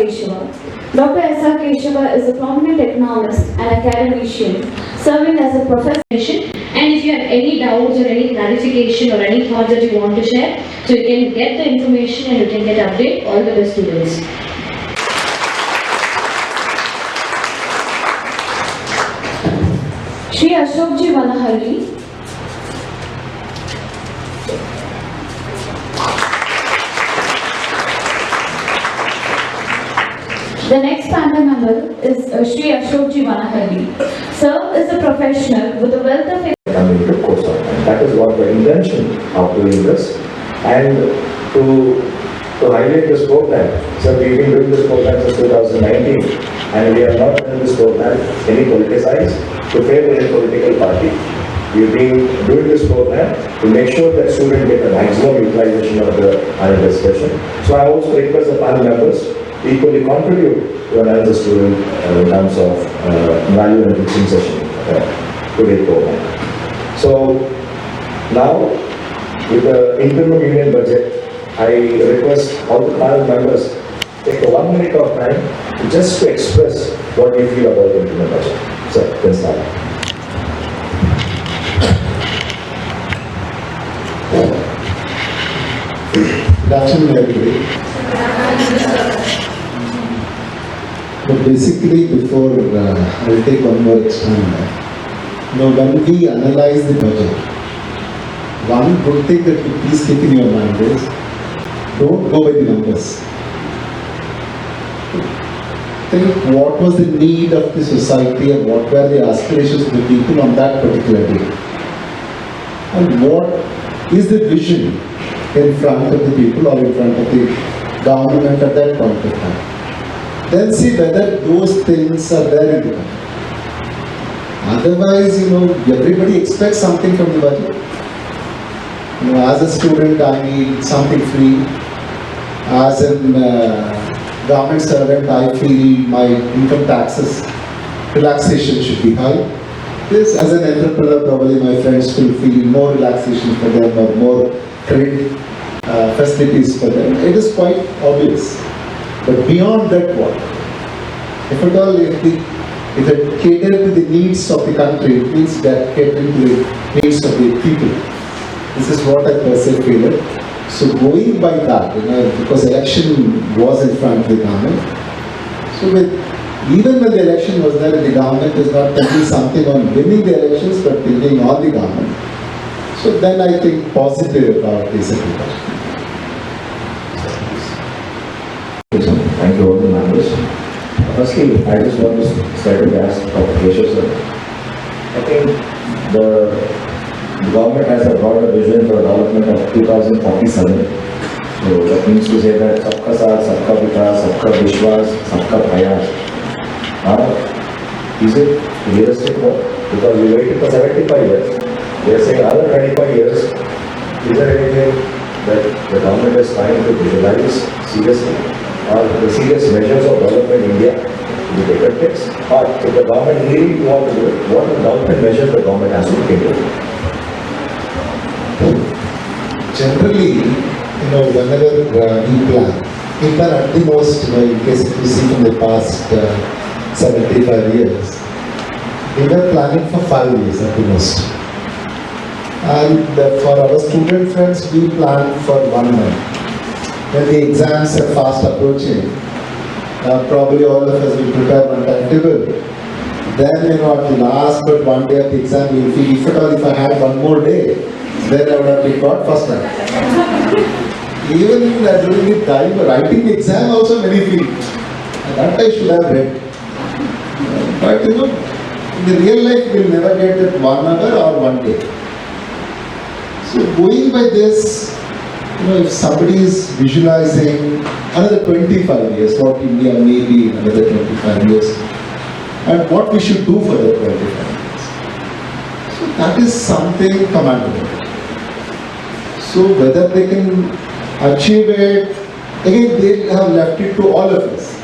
S.R.Keshava. Dr. S.R.Keshava is a prominent economist and academician serving as a professor. And if you have any doubts or any clarification or any thoughts that you want to share, so you can get the information and you can get update. All the best, students. Shri Ashokji Vanahalli. The next panel member is Shri Ashokji Vanahalli. Sir is a professional with a wealth of Coming course of time. That is what the intention of doing this. And to highlight this program, so we've been doing this program since 2019, and we have not done this program any politicized to favor any political party. We've been doing this program to make sure that students get the maximum utilization of the annual discussion. So I also request the panel members to equally contribute to another student in terms of value and teaching session today's program. So now, with the interim union budget, I request all the panel members take a 1 minute of time just to express what you feel about the interim budget. So, can start. Good afternoon, everybody. But basically, before I'll take one more extra minute. When we analyze the budget, one good thing that you please keep in your mind is, don't go by the numbers. Think what was the need of the society and what were the aspirations of the people on that particular day. And what is the vision in front of the people or in front of the government at that point of time. Then see whether those things are there in the budget. Otherwise, everybody expects something from the budget. As a student, I need something free. As a government servant, I feel my income taxes relaxation should be high. This, as an entrepreneur, probably my friends will feel more relaxation for them or more credit facilities for them. It is quite obvious. But beyond that, what? If at all, if it caters to the needs of the country, it means that catering to the needs of the people. This is what I personally feel. So going by that, because election was in front of the government, so even when the election was there, the government is not thinking something on winning the elections, but thinking on the government. So then I think positive about this budget. Thank you all the members. Firstly, I just want to start to ask Dr. Keshava sir. I think the government has a broader vision for development of 2047. So that means to say that Sabka Saath, Sabka Vikas, Sabka Vishwas, Sabka Prayas. Is it realistic? Because we waited for 75 years. We are saying another 25 years. Is there anything that the government is trying to visualize seriously? Or the serious measures of development in India to be taken place? Or if the government really wants to do it, what are the development measures the government has to take into? Generally, whenever we plan at the most, in case if you see from the past 75 years, we were planning for 5 years at the most. And for our student friends, we plan for 1 month. When the exams are fast approaching, probably all of us will prepare one timetable. Then, at the last but 1 day of the exam, we will feel, if I had 1 more day, then I would have been got first time. Even during the time of writing the exam, also many feel, that I should have read. But in the real life, we will never get that 1 hour or 1 day. So, going by this, if somebody is visualizing another 25 years, what India may be in another 25 years, and what we should do for that 25 years. So that is something commendable. So whether they can achieve it, again they have left it to all of us.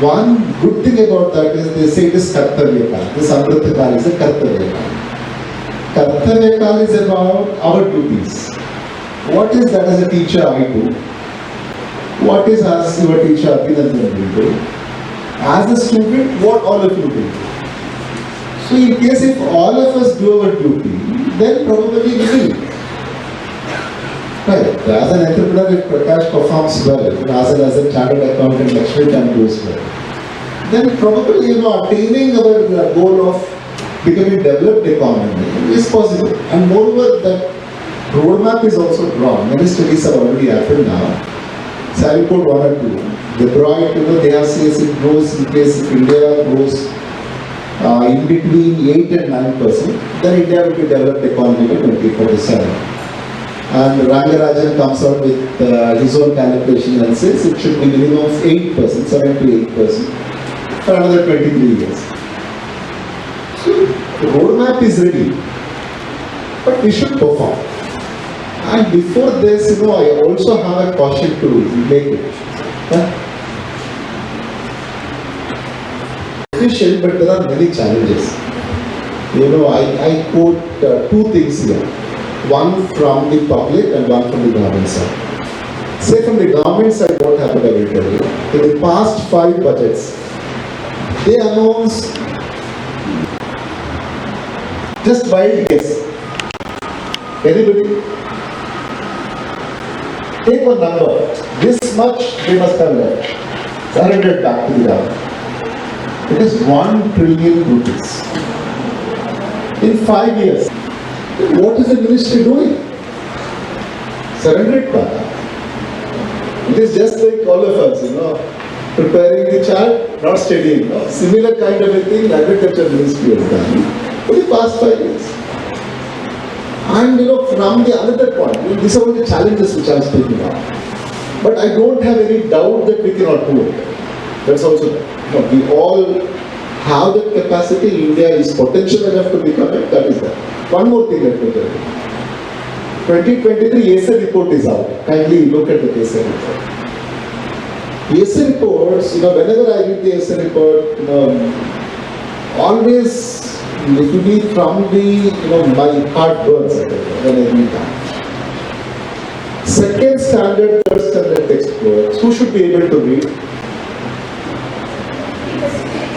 One good thing about that is they say it is Kartavya Kaal. This Amrit Kaal is a Kartavya Kaal. Kartavya Kaal is about our duties. What is that as a teacher I do? what is as your teacher Abhinandan will do? As a student, what all of you do? So in case if all of us do our duty, then probably we will. Right. As an entrepreneur, if Prakash performs well, as a chartered accountant, Lakshmi can do well, then probably attaining our goal of becoming a developed economy is possible. And moreover, that roadmap is also drawn. Many studies have already happened now. So I report one or two. Detroit, they have says it grows in case if India grows in between 8 and 9%, then India will be developed economy by 2047. And Rangarajan comes out with his own calculation and says it should be minimum of 8%, 7 to 8% for another 23 years. So the roadmap is ready, but we should perform. And before this, I also have a caution to make it. Efficient, but there are many challenges. I quote two things here. One from the public and one from the government side. Say from the government side, what happened, I will tell you. In the past 5 budgets, they announced just wild guess. Anybody? Take one number. This much they must have left. Surrendered back to the government. It is 1 trillion rupees. In 5 years. What is the ministry doing? Surrendered back. It is just like all of us, preparing the child, not studying. Similar kind of a thing agriculture ministry has done for the past 5 years. And from the another point, these are all the challenges which I am speaking of. But I don't have any doubt that we cannot do it. That's also, we all have that capacity. India is potential enough to become it. That is that. One more thing let me tell you. 2023 ASA report is out. Kindly look at the ASA report. ASA reports, whenever I read the ASA report, always literally from the, my heart burns when I read that. Second standard, third standard textbooks, who should be able to read?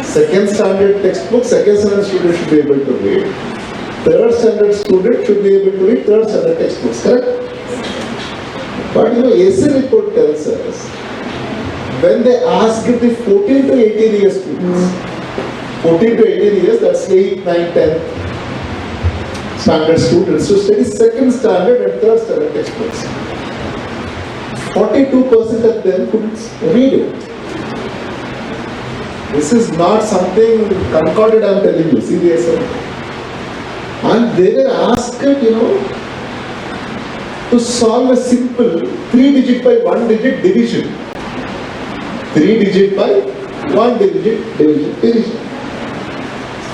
Second standard textbook, second standard student should be able to read. Third standard student should be able to read third standard textbooks, correct? But ASA report tells us, when they ask the 14 to 18 years students, 14 to 18 years, that's 8, 9, 10 standard students to study second standard and third standard textbooks. 42% of them couldn't read it. This is not something concorded, I am telling you, seriously. And they were asked, to solve a simple 3-digit by 1-digit division. 3-digit by 1-digit division.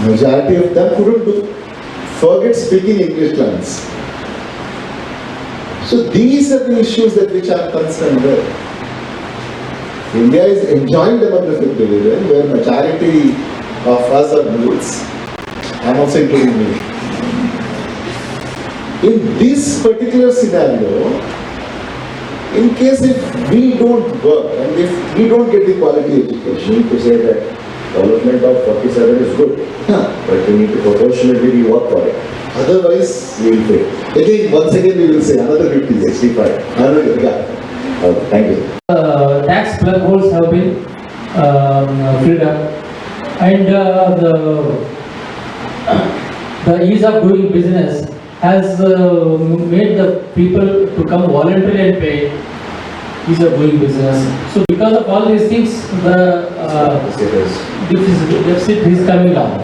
Majority of them couldn't do. Forget speaking English lines. So these are the issues that which I am concerned with. India is enjoying demographic dividend where majority of us are youths. I am also including me. In this particular scenario, in case if we don't work and if we don't get the quality education, To say that development of 47 is good, but we need to proportionately work for it. otherwise, We will fail. again, once again we will say another 50 years. 65. Thank you. Tax loopholes have been filled up, and the ease of doing business has made the people to come voluntarily and pay ease of doing business. So because of all these things, the deficit is coming down.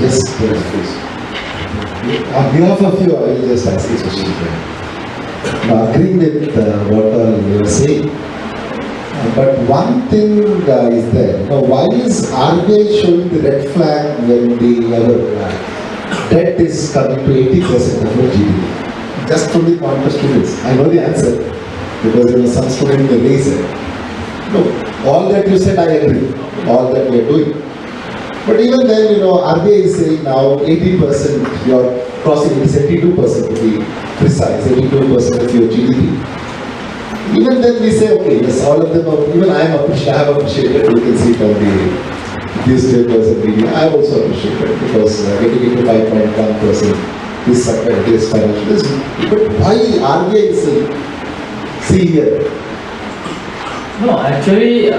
Just on behalf of you, I will just ask a question. Agreeing with what you are saying, but one thing is there. Why is RBI showing the red flag when our debt is coming to 80% of our GDP? Just from the point of students, I know the answer because some student may raise it. No, all that you said I agree. All that we are doing. But even then, RBI is saying now 18%, you are crossing, it is 82% to be precise, 82% of your GDP. Even then we say, okay, yes, all of them are, even I have appreciated, you can see from the newspapers and media, I have also appreciated because getting into 5.1% is this financial is, but why RBI is see here? No, actually,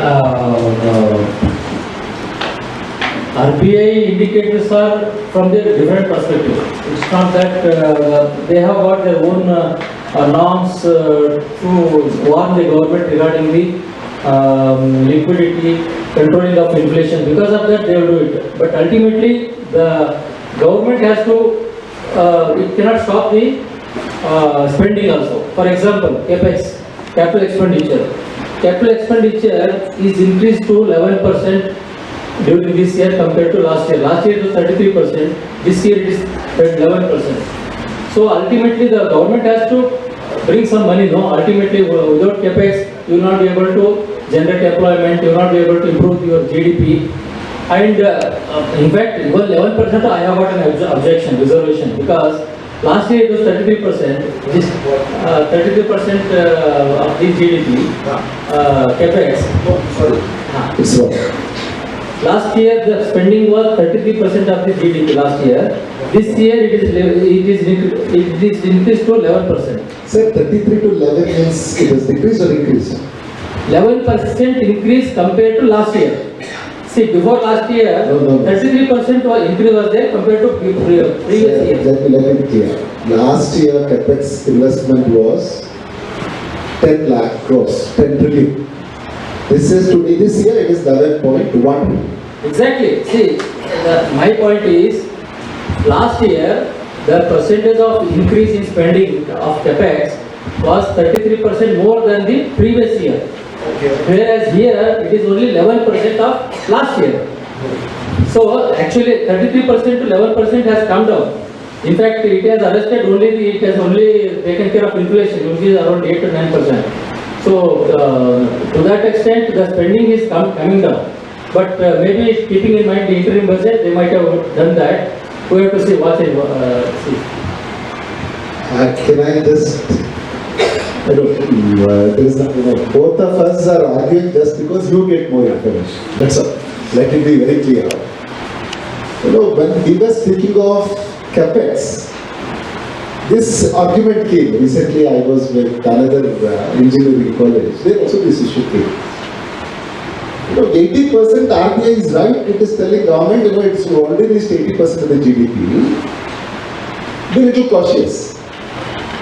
RBI indicators are from their different perspective. It's not that they have got their own norms to warn the government regarding the liquidity, controlling of inflation. Because of that, they will do it. But ultimately, the government has to, it cannot stop the spending also. For example, CapEx, capital expenditure. Capital expenditure is increased to 11% during this year compared to last year. Last year it was 33%, this year it is 11%. So ultimately the government has to bring some money, no? Ultimately without capex you will not be able to generate employment, you will not be able to improve your GDP. And in fact, even 11% I have got an objection, reservation, because last year it was 33%, this 33% of the GDP, capex. It's wrong. Last year the spending was 33% of the GDP last year. This year it is increased to 11%. Sir, 33 to 11 means it has decreased or increased? 11% increase compared to last year. See, before last year, 33% increase was there compared to previous year. Let me be clear. Last year capex investment was 10 lakh crores, 10 trillion. This year it is 11.1. Exactly. See, my point is, last year the percentage of increase in spending of capex was 33% more than the previous year. Whereas here it is only 11% of last year. So actually 33% to 11% has come down. In fact, it has arrested it has only taken care of inflation, which is around 8 to 9%. So to that extent, the spending is coming down. But maybe keeping in mind the interim budget, they might have done that. We have to see what they see. Can I just? I don't. There is nothing. Both of us are arguing just because you get more information. That's all. Let it be very clear. When we were speaking of capex, this argument came. Recently I was with another engineering college. There also this issue came. 80% RBI is right. It is telling government, it's already reached 80% of the GDP. Be a little cautious.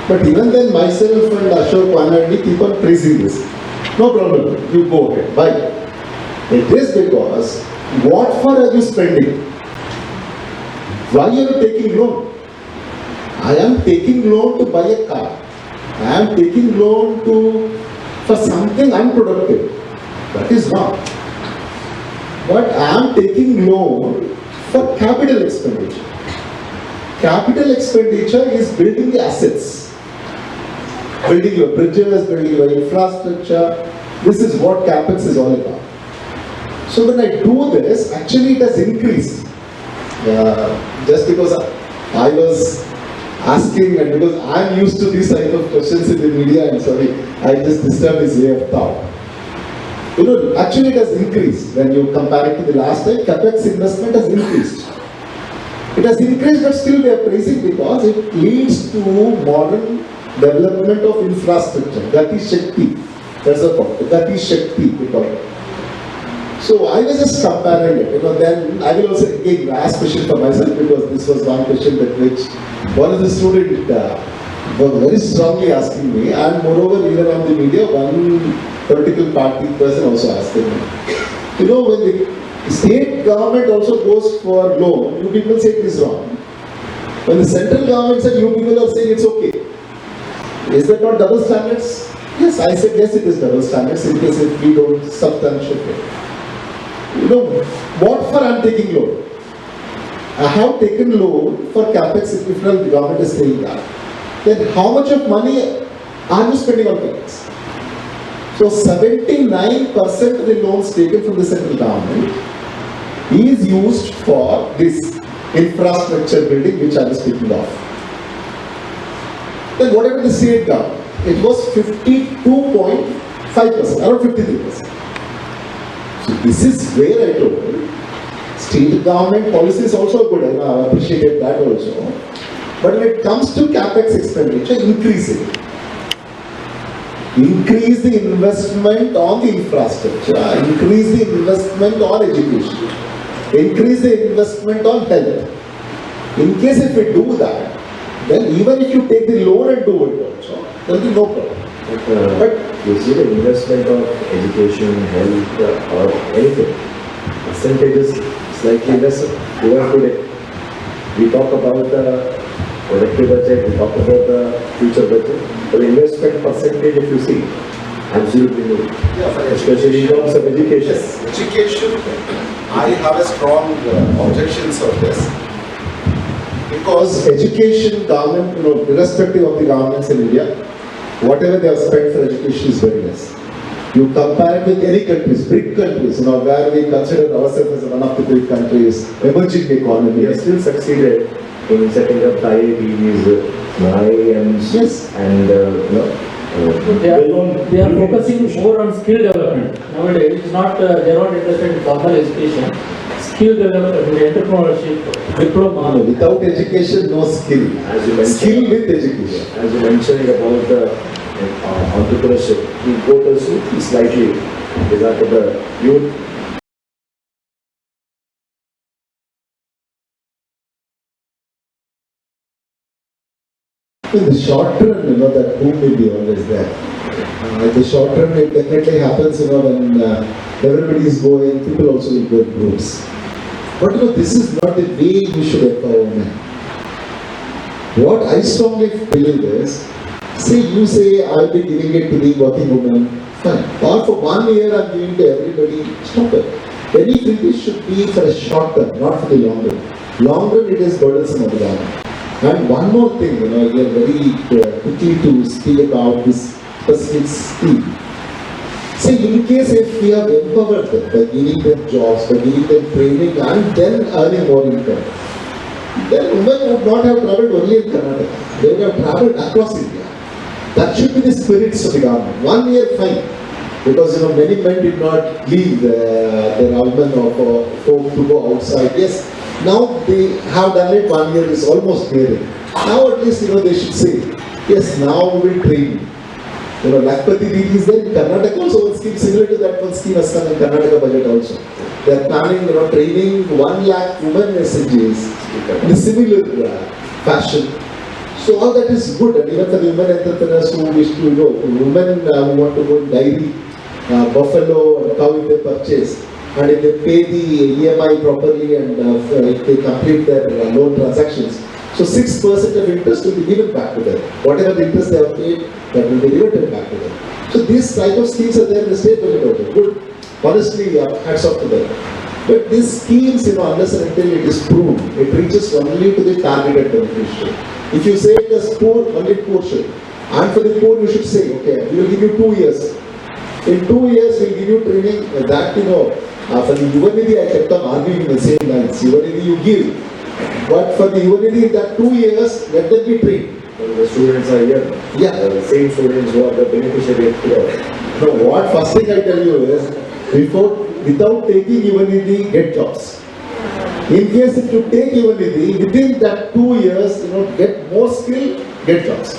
But even then myself and Ashok Panelist keep on praising this. No problem. You go ahead. Why? It is because what for are you spending? Why are you taking loan? I am taking loan to buy a car. I am taking loan for something unproductive. That is wrong. But I am taking loan for capital expenditure. Capital expenditure is building the assets. Building your bridges, building your infrastructure. This is what capex is all about. So when I do this, actually it has increased. Just because I was asking, and because I am used to these type of questions in the media, and sorry, I just disturbed his way of thought. Actually it has increased. When you compare it to the last time, capex investment has increased. It has increased, but still we are praising because it leads to modern development of infrastructure. Gati Shakti. That's a point. Gati Shakti, we call it. So I was just comparing it, then I will also again ask question for myself, because this was one question that which one of the students was very strongly asking me, and moreover even on the media, one political party person also asking me. When the state government also goes for loan, you people say it is wrong. When the central government said, you people are saying it's okay. Is that not double standards? Yes, I said yes, it is double standards in case if we don't substantiate. What for I am taking loan? I have taken loan for capex if the government is saying that. Then how much of money are you spending on capex? So 79% of the loans taken from the central government is used for this infrastructure building which I was speaking of. Then whatever the state government, it was 52.5%, around 53%. So this is where I told state government policy is also good, and I appreciated that also. But when it comes to capex expenditure, increase it. Increase the investment on the infrastructure, increase the investment on education, increase the investment on health. In case if we do that, then even if you take the loan and do it also, there will be no problem. But you see the investment of education, health, or anything, percentage is slightly lesser. Even today, we talk about the productive budget, we talk about the future budget, but the investment percentage, if you see, absolutely no. Especially in terms of education. Yes, education, I have a strong objections of this. Because education, government, irrespective of the governments in India, whatever they have spent for education is very less. You compare it with any countries, big countries, where we consider ourselves as one of the big countries, emerging economy. We have still succeeded in setting up IITs, IIMs, Yes. and They are focusing more on skill development. Nowadays, it's not, they are not interested in formal education. Skill development, entrepreneurship, diploma. No, without education, no skill. As you mentioned, Skill with education. as you mentioned about the entrepreneurship, we go to slightly regard to the youth. In the short run, that boom will be always there. In the short run, it definitely happens, when everybody is going, people also will go in groups. But this is not the way you should empower women. What I strongly believe is, you say I'll be giving it to the working woman, fine. Or for 1 year I'm giving to everybody, stop it. Any freebie should be for a short term, not for the long run. Long run it is burdensome on the government. And one more thing, we are very quickly to speak about this specific scheme. In case if we have empowered them by giving them jobs, by giving them training and then earning more income, then women would not have travelled only in Karnataka. They would have travelled across India. That should be the spirit of the government. 1 year fine. Because many men did not leave their husband or folk to go outside. Yes, now they have done it. 1 year is almost near it. Now at least they should say, yes, now we will train you. Mlacw is there in Karnataka also, one scheme similar to that one scheme has come in Karnataka budget also. They are planning, training 1 lakh women SNGs in a similar fashion. So all that is good, and even for the women entrepreneurs who wish to go, women who want to go in dairy, buffalo and cow if they purchase, and if they pay the EMI properly and if they complete their loan transactions, so 6% of interest will be given back to them. Whatever the interest they have paid, that will be reverted back to them. So these type of schemes are there in the state budget also. Good. Honestly, hats off to them. But these schemes, unless and until it is proved, it reaches only to the targeted beneficiary. If you say it as poor, only poor should. And for the poor, you should say, okay, we will give you 2 years. In 2 years, we will give you training. That, for the Yuvanidhi, I kept on arguing in the same lines. Yuvanidhi you give. But for the Yuvanidhi, in that 2 years, let them be trained. The students are here. Yeah. The same students who are the beneficiaries. No, what first thing I tell you is, without taking Yuvanidhi, get jobs. In case if you take Yuvanidhi, within that 2 years, get more skill, get jobs.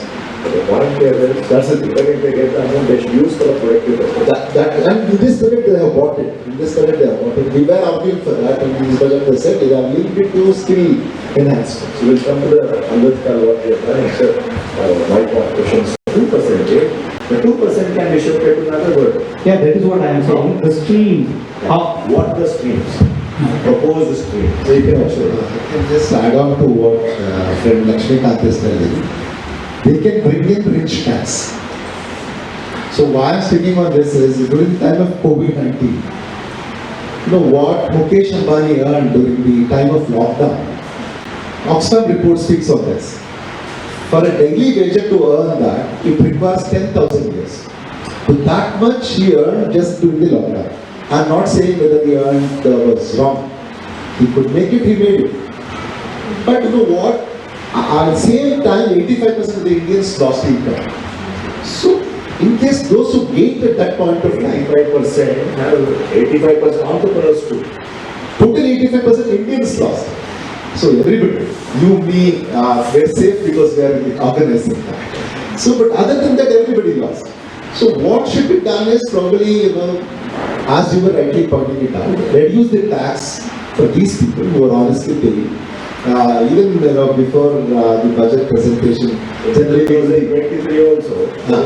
The point here is, That's the thing. even if they get the amount, they should use for a productive purpose. And in this budget they have bought it. In this budget they have bought it. We were arguing for that, and in this budget they said they are linked it to skill enhancement. So we'll come to the Amrit Kaal what we are planning. So, my question is 2%. The 2% can be shifted to another word. Yeah, that is what I am saying. The stream. What the streams? Propose the streams. So you can also, I can just add on to what friend Lakshmikant is telling. They can bring in rich tax. So why I'm speaking on this is during the time of COVID-19, what Mukesh Ambani earned during the time of lockdown. Oxfam report speaks of this. For a daily wager to earn that, it requires 10,000 years. So that much he earned just during the lockdown. I'm not saying whether he earned was wrong. He could make it, he made it. But what? At the same time, 85% of the Indians lost income. So In case those who gained at that point of time, 95% have 85% entrepreneurs too. total 85% Indians lost. So everybody, you, me, we're safe because we are organizing that. So, but other than that, everybody lost. So what should be done is probably, as you were rightly pointing it out, reduce the tax for these people who are honestly paying. Even before the budget presentation, generally 23 also.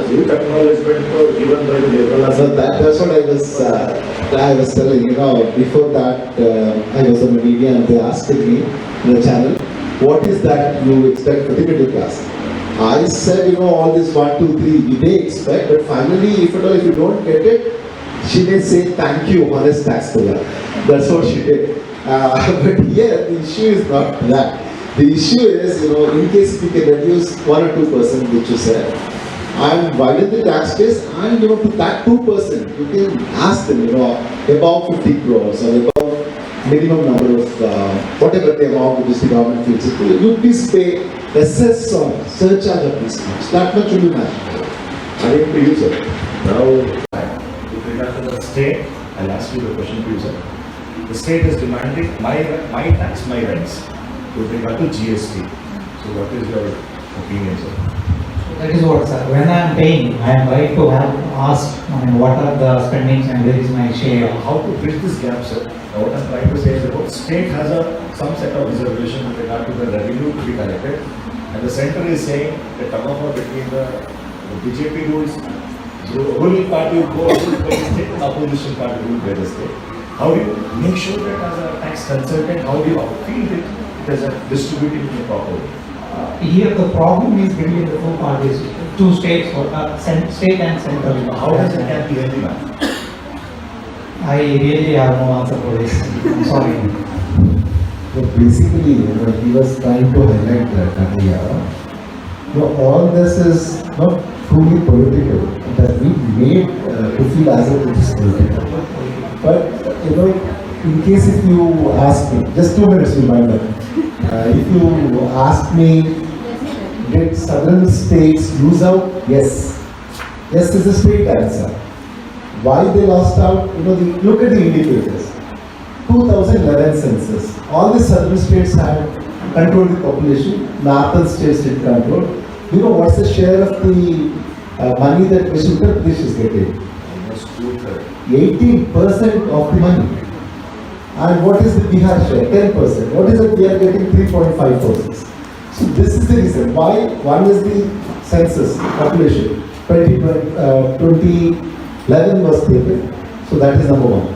Youth acknowledgement for given by the liberal. so that's what I was telling. Before that, I was on the media and they asked me in the channel, what is that you expect for the middle class? I said, all this 1, 2, 3, we may expect, but finally, if you don't get it, she may say thank you, honest taxpayer. That's what she did. But here, the issue is not that. The issue is, in case we can reduce 1 or 2%, which you said, and widen the tax base, and to that 2%, you can ask them, above 50 crores or above minimum number of whatever the amount which the government feels it to, you please pay assess on surcharge of these funds. That much will be manageable. I think to you, sir. Now, with regard to the state, I'll ask you the question to you, sir. The state is demanding my tax, my rents with regard to GST. So what is your opinion, sir? That is what, sir. When I am paying, I am right to have asked, what are the spendings and where is my share. How to bridge this gap, sir? Now, what I'm trying to say is that the state has some set of reservation with regard to the revenue to be collected, and the center is saying the turnover between the BJP rules, the ruling party will go by the state and opposition party will by the state. How do you make sure that as a tax consultant, how do you feel it as a distributing in a proper way? Here the problem is between the two parties, two states, or state and central. How does it can be healthy, ma'am? I really have no answer for this. I'm sorry. So basically, he was trying to highlight that earlier. All this is not truly political. It has been made to feel as if it is political. But in case if you ask me, just 2 minutes reminder. If you ask me, did southern states lose out? Yes. Yes is a straight answer. Why they lost out? Look at the indicators. 2011 census. All the southern states had controlled the population. Northern states did control. What's the share of the money that Uttar Pradesh is getting? Almost 2/3. 18% of the money. And what is the Bihar share? 10%. What is it? We are getting 3.5%. So this is the reason why. One is the census population. 2011 was taken. So that is number one.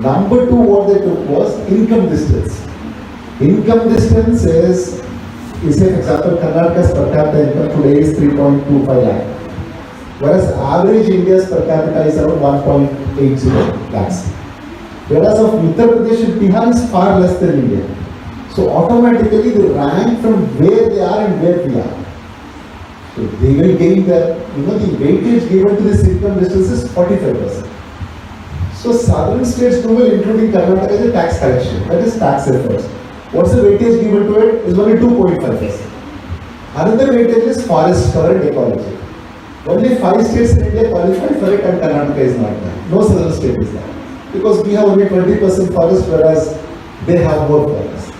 Number two, what they took was income distance. Income distance is say for example, Karnataka's per capita income today is 3.25 lakh. Whereas average India's per capita is around 1.80 lakhs. Whereas of Uttar Pradesh and Bihar is far less than India. So automatically they rank from where they are and where we are. So they will gain the weightage given to this income distance is 45%. So southern states do well, including Karnataka, is a tax collection. That is tax efforts. What's the weightage given to it? Is only 2.5%. Another weightage is forest cover and ecology. Only 5 states in India qualify for it and Karnataka is not there. No southern state is there. Because we have only 20% forest, whereas they have more forest.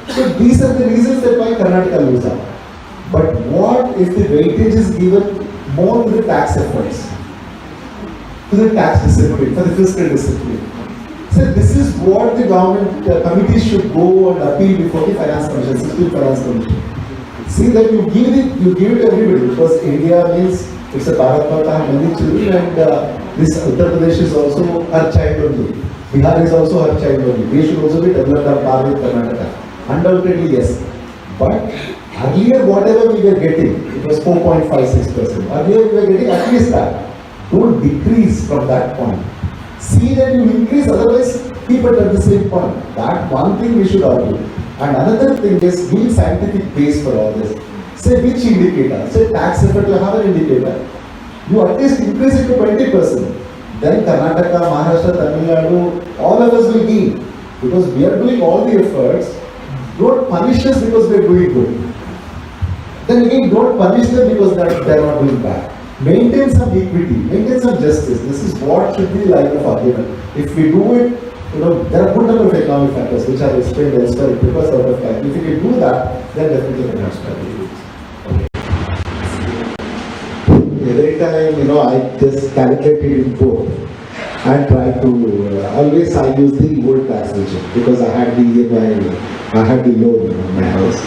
So these are the reasons that why Karnataka lose out. But what if the weightage is given more to the tax efforts, to the tax discipline, for the fiscal discipline? So this is what the government committees should go and appeal before the Finance Commission, System Finance Commission. See that you give it to everybody, because India means it's a Bharat Mata, many children, and this Uttar Pradesh is also her child only. Bihar is also her child only. They should also be developed on par with Karnataka. Undoubtedly, yes. But earlier, whatever we were getting, it was 4.56%. Earlier, we were getting at least that. Don't decrease from that point. See that you increase, otherwise keep it at the same point. That one thing we should argue. And another thing is give scientific base for all this. Say which indicator? Say tax effort, you have an indicator. You at least increase it to 20%. Then Karnataka, Maharashtra, Tamil Nadu, all of us will gain. Because we are doing all the efforts. Don't punish us because we are doing good. Then again, don't punish them because they are not doing bad. maintain some equity, maintain some justice. This is what should be the line of argument. If we do it, there are good number of economic factors which are explained elsewhere because out of time. If we can do that, then definitely the next strategy. Every time, I just calculate it in both and try to, always I use the old tax regime because I had the EMI, I had the loan on my house.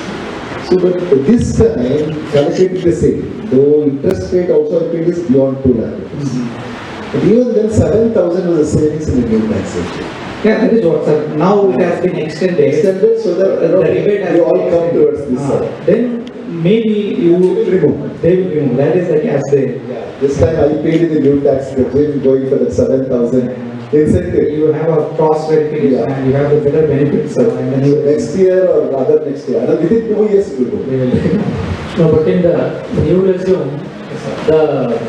So, but this time, calculate the same, though interest rate also I paid is beyond 2 lakh rupees. But even then, 7,000 was the savings in the new tax regime. Yeah, that is what, sir. Now it has been extended. So that the rebate has we all come towards this side. Then maybe you will remove. They will remove. That is the cash they. Yeah. This time I paid in the new tax regime going for the 7,000 incentive. You have a cross verification and you have the better benefits. So, and then you next year or rather next year, and within 2 years we will do. No, but in the new resume, the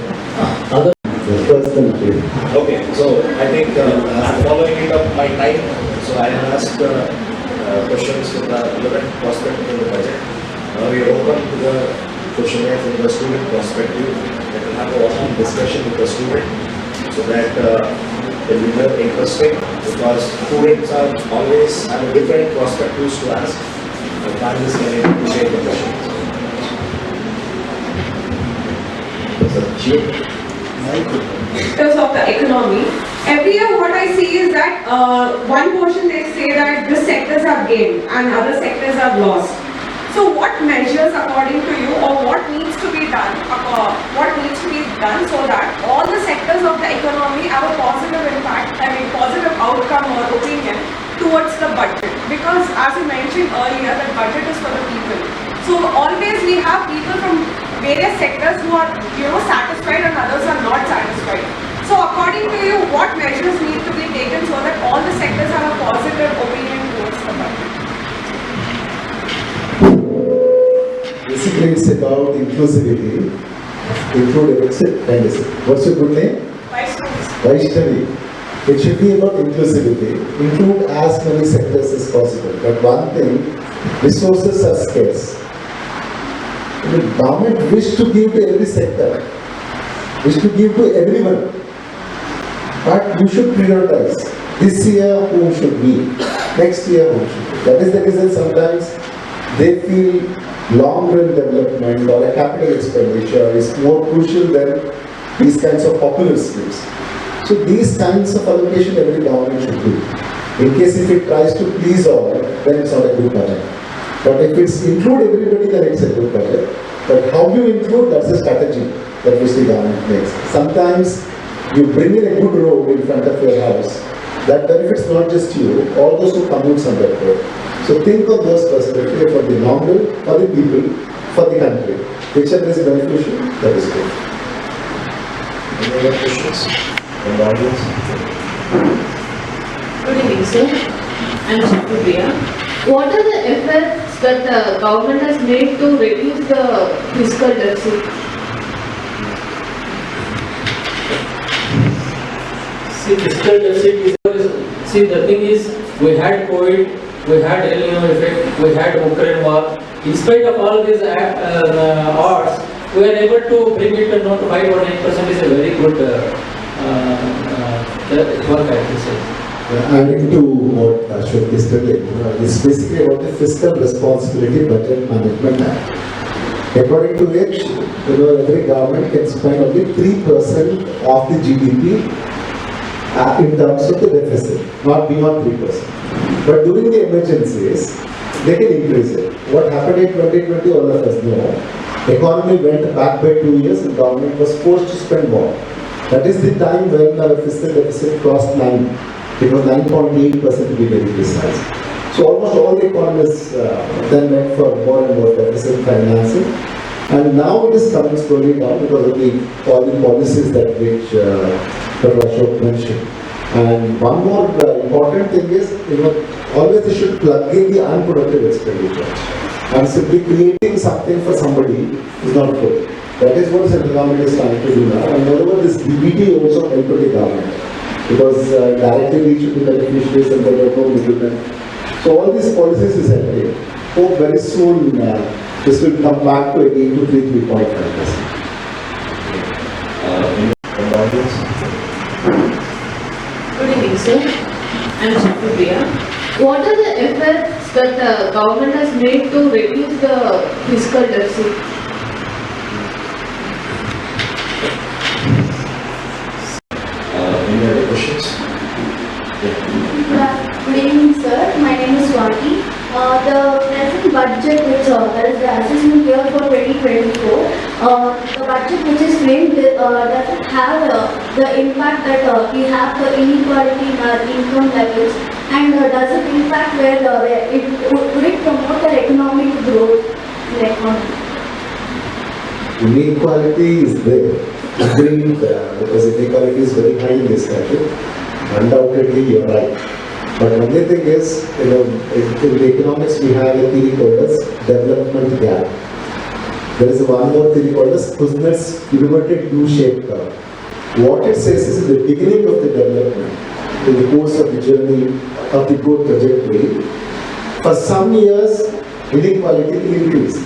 other. Personal fee. Okay, so I think I'm following it up by time. So I will ask questions from the relevant perspective in the budget. Now we are open to the questionnaire from the student perspective. We will have a one-on discussion with the student so that it will be more interesting because students are always have different perspectives to ask. The panelists can appreciate the questions. Sectors of the economy. Every year what I see is that one portion they say that the sectors have gained and other sectors have lost. So what measures according to you or what needs to be done so that all the sectors of the economy have a positive impact, positive outcome or opinion towards the budget? Because as you mentioned earlier, the budget is for the people. So always we have people from various sectors who are satisfied and others are not satisfied. So according to you, what measures need to be taken so that all the sectors have a positive opinion towards the budget? Basically, it's about inclusivity. Include what's your good name? Vaishnavi. It should be about inclusivity. Include as many sectors as possible. But one thing, resources are scarce. The government wish to give to every sector, wish to give to everyone. But you should prioritize. This year, who should be? Next year, who should be? That is the reason sometimes they feel long-run development or a capital expenditure is more crucial than these kinds of popular schemes. So these kinds of allocation every government should do. In case if it tries to please all, then it's not a good budget. But if it's include everybody, then it's a good budget. But how you include, that's a strategy that which the government makes. Sometimes you bring in a good road in front of your house. That benefits not just you, all those who commute on that road. So think of those perspectives for the long run, for the people, for the country. Whichever is beneficial, that is good. Any other questions from the audience? Good evening, sir. I'm Supriya. What are the efforts that the government has made to reduce the fiscal deficit? See, fiscal deficit is, see, the thing is, we had COVID, we had El Nino effect, we had Ukraine war. In spite of all these odds, we are able to bring it down to 5 or 9% is a very good work, I have to say. Adding to what Ashok is telling, it's basically about the Fiscal Responsibility Budget Management Act. According to which, every government can spend only 3% of the GDP in terms of the deficit, not beyond 3%. But during the emergencies, they can increase it. What happened in 2020, all of us know. Economy went back by 2 years and government was forced to spend more. That is the time when our fiscal deficit crossed 9. It was 9.8% to be very precise. So almost all the economists then went for more and more deficit financing. And now it is coming slowly down because of all the policies that which Dr. Ashok mentioned. And one more important thing is, always they should plug in the unproductive expenditure. And simply creating something for somebody is not good. That is what central government is trying to do now. And moreover, this DBT also helped the government. Because directly reaching the beneficiaries and there were no middlemen. So all these policies is helping. Hope very soon this will come back to again to 3.5%. audience. Good evening, sir. I'm Supriya. What are the efforts that the government has made to reduce the fiscal deficit? Any other questions? Good evening, sir. My name is Swati. The present budget, which that is the assessment year for 2024, the budget which is framed doesn't have the impact that we have the inequality in our income levels, and does it impact where would it promote the economic growth in the economy? Inequality is there, agreed, because inequality is very high in this country. Undoubtedly, you're right. But only thing is, in the economics we have a theory called as development gap. There is one more theory called as Kuznets inverted U-shaped curve. What it says is, in the beginning of the development, in the course of the journey of the growth trajectory, for some years, inequality will increase.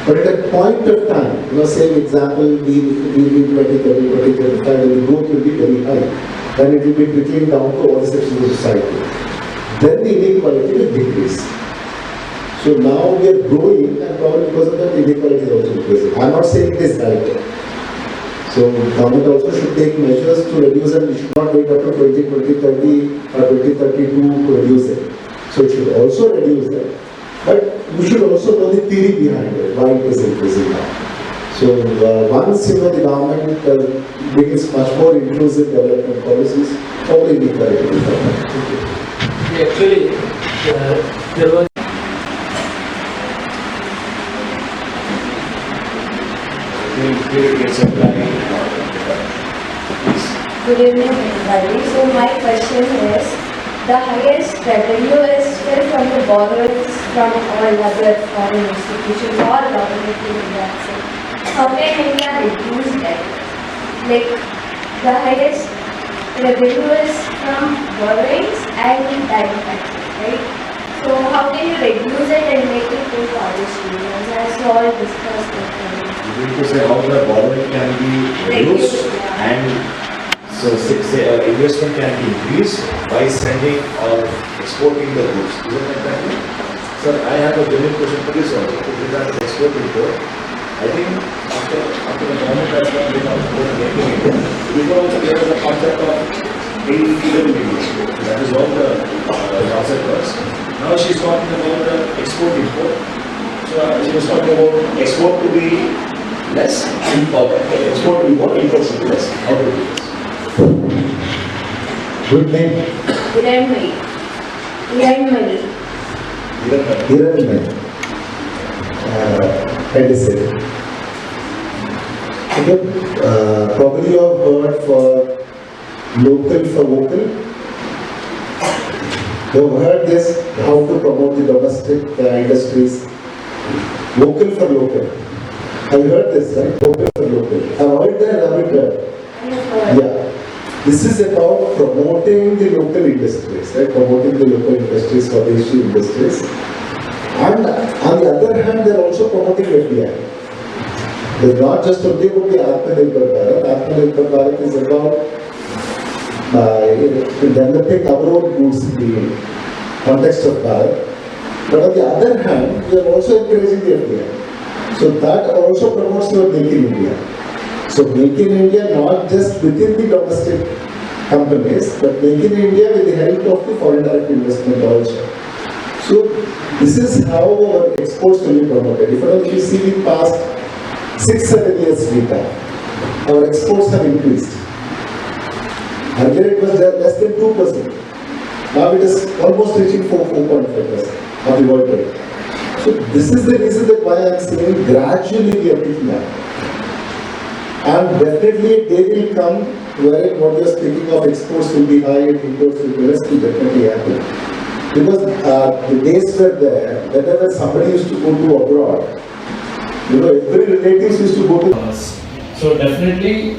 But at a point of time, say for example, we in 2030, 2035, when the growth will be very high, then it will be trickling down to all sections of society. Then the inequality will decrease. So now we are growing, and probably because of that, inequality is also increasing. I am not saying it is right. So government also should take measures to reduce it. We should not wait up to 2030 or 2032 to reduce it. So it should also reduce it. But we should also know the theory behind it, why it is increasing now. So once the government begins much more inclusive development policies, probably inequality will come down. Actually, there was Good evening, everybody. So my question is, the highest revenue is still from the borrowers from all other foreign institutions or government in India. So how can India reduce that? Like, the highest revenue is from borrowings and direct taxes, right? So how can you reduce it and make it to college students, as you all discussed before? You need to say how the borrowing can be reduced, and so say investment can be increased by sending or exporting the goods. Isn't that right? Sir, I have a genuine question for this also. With regard to export import, I think after the government has come with making India, before also there was a concept of freedom in export. That is what the concept was. Now she is talking about the export import. So she was talking about export to be less, export to be more, import to be less. How to do this? Good name. Hiranmai. Hiranmai. Medicine. Probably you have heard for local for vocal. You have heard this, how to promote the domestic industries. Vocal for local. Have you heard this, right? Vocal for local. Have you heard that? Have you heard? Yeah. This is about promoting the local industries, right? Promoting the local industries, Swadeshi industries. And on the other hand, they are also promoting FDI. It's not just only about the Atmanirbhar Bharat. Atmanirbhar Bharat is about developing our own goods in the context of Bharat. But on the other hand, we are also encouraging the FDI. So that also promotes your Make in India. So Make in India not just within the domestic companies, but Make in India with the help of the foreign direct investment also. So this is how our exports will be promoted. If you see the past 6-7 years data, our exports have increased. Earlier it was less than 2%. Now it is almost reaching 4.5% of the world trade. So this is the reason that why I am saying gradually we are picking up. And definitely a day will come wherein what you are speaking of exports will be high and imports will be less, will definitely happen. Because the days were there, whenever somebody used to go to abroad, every relatives used to go to. so definitely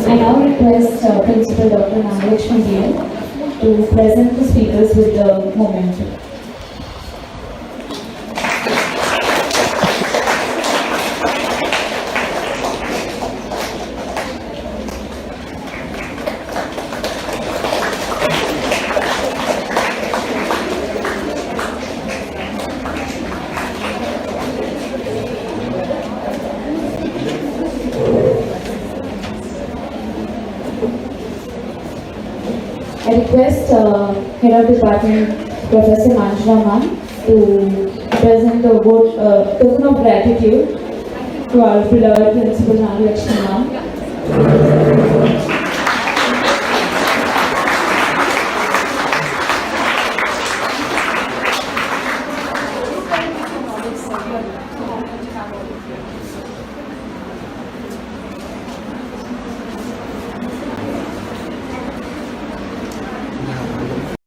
I now request Principal Dr. Mlacw to present the speakers with the momentum. request Head of Department Professor Manjula ma'am to present the token of gratitude to our beloved Principal Lakshmi ma'am.